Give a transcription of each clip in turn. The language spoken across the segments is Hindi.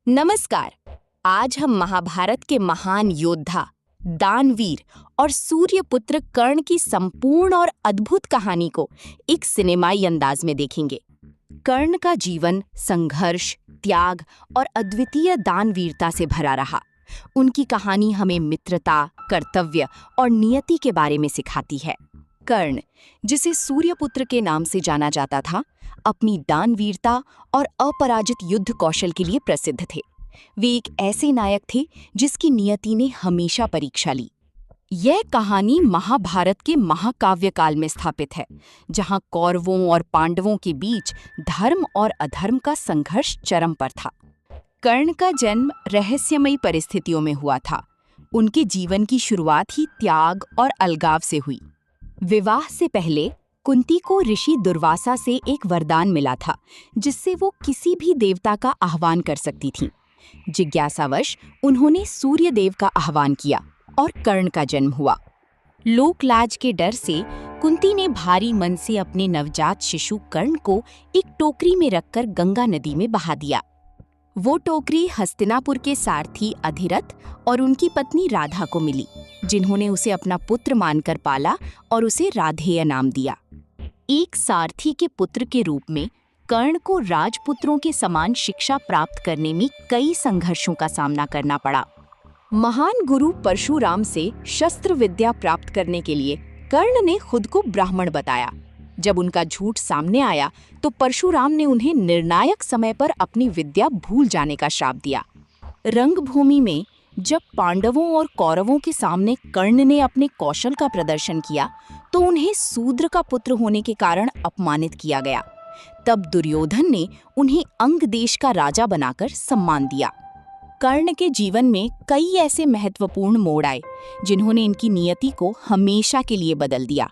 नमस्कार। आज हम महाभारत के महान योद्धा, दानवीर और सूर्यपुत्र कर्ण की संपूर्ण और अद्भुत कहानी को एक सिनेमाई अंदाज में देखेंगे। कर्ण का जीवन संघर्ष, त्याग और अद्वितीय दानवीरता से भरा रहा। उनकी कहानी हमें मित्रता, कर्तव्य और नियति के बारे में सिखाती है। कर्ण, जिसे सूर्यपुत्र के नाम से जाना जाता था, अपनी दानवीरता और अपराजित युद्ध कौशल के लिए प्रसिद्ध थे। वे एक ऐसे नायक थे जिसकी नियति ने हमेशा परीक्षा ली। यह कहानी महाभारत के महाकाव्य काल में स्थापित है, जहां कौरवों और पांडवों के बीच धर्म और अधर्म का संघर्ष चरम पर था। कर्ण का जन्म रहस्यमयी परिस्थितियों में हुआ था। उनके जीवन की शुरुआत ही त्याग और अलगाव से हुई। विवाह से पहले कुंती को ऋषि दुर्वासा से एक वरदान मिला था, जिससे वो किसी भी देवता का आह्वान कर सकती थीं। जिज्ञासावश उन्होंने सूर्य देव का आह्वान किया और कर्ण का जन्म हुआ। लोकलाज के डर से कुंती ने भारी मन से अपने नवजात शिशु कर्ण को एक टोकरी में रखकर गंगा नदी में बहा दिया। वो टोकरी हस्तिनापुर के सारथी अधिरथ और उनकी पत्नी राधा को मिली, जिन्होंने उसे अपना पुत्र मानकर पाला और उसे राधेय नाम दिया। एक सारथी के पुत्र के रूप में कर्ण को राजपुत्रों के समान शिक्षा प्राप्त करने में कई संघर्षों का सामना करना पड़ा। महान गुरु परशुराम से शस्त्र विद्या प्राप्त करने के लिए कर्ण ने खुद को ब्राह्मण बताया। जब उनका झूठ सामने आया तो परशुराम ने उन्हें निर्णायक समय पर अपनी विद्या भूल जाने का श्राप दिया। रंगभूमि में जब पांडवों और कौरवों के सामने कर्ण ने अपने कौशल का प्रदर्शन किया तो उन्हें शूद्र का पुत्र होने के कारण अपमानित किया गया। तब दुर्योधन ने उन्हें अंग देश का राजा बनाकर सम्मान दिया। कर्ण के जीवन में कई ऐसे महत्वपूर्ण मोड़ आए, जिन्होंने इनकी नियति को हमेशा के लिए बदल दिया।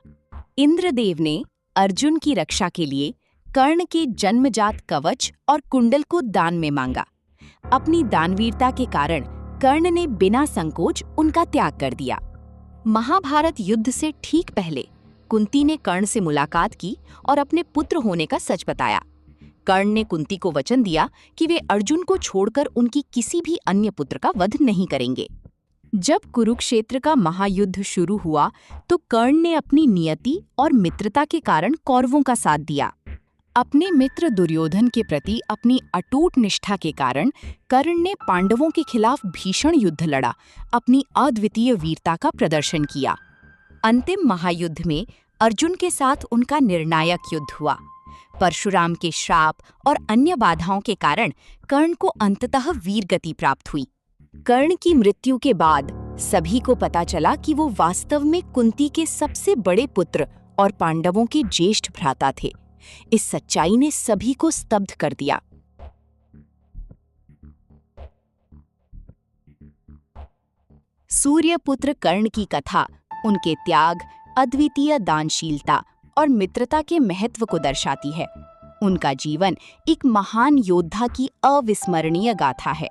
इंद्रदेव ने अर्जुन की रक्षा के लिए कर्ण के जन्मजात कवच और कुंडल को दान में मांगा। अपनी दानवीरता के कारण कर्ण ने बिना संकोच उनका त्याग कर दिया। महाभारत युद्ध से ठीक पहले कुंती ने कर्ण से मुलाकात की और अपने पुत्र होने का सच बताया। कर्ण ने कुंती को वचन दिया कि वे अर्जुन को छोड़कर उनकी किसी भी अन्य पुत्र का वध नहीं करेंगे। जब कुरुक्षेत्र का महायुद्ध शुरू हुआ तो कर्ण ने अपनी नियति और मित्रता के कारण कौरवों का साथ दिया। अपने मित्र दुर्योधन के प्रति अपनी अटूट निष्ठा के कारण कर्ण ने पांडवों के खिलाफ भीषण युद्ध लड़ा, अपनी अद्वितीय वीरता का प्रदर्शन किया। अंतिम महायुद्ध में अर्जुन के साथ उनका निर्णायक युद्ध हुआ। परशुराम के श्राप और अन्य बाधाओं के कारण कर्ण को अंततः वीरगति प्राप्त हुई। कर्ण की मृत्यु के बाद सभी को पता चला कि वो वास्तव में कुंती के सबसे बड़े पुत्र और पांडवों के ज्येष्ठ भ्राता थे। इस सच्चाई ने सभी को स्तब्ध कर दिया। सूर्यपुत्र कर्ण की कथा उनके त्याग, अद्वितीय दानशीलता और मित्रता के महत्व को दर्शाती है। उनका जीवन एक महान योद्धा की अविस्मरणीय गाथा है।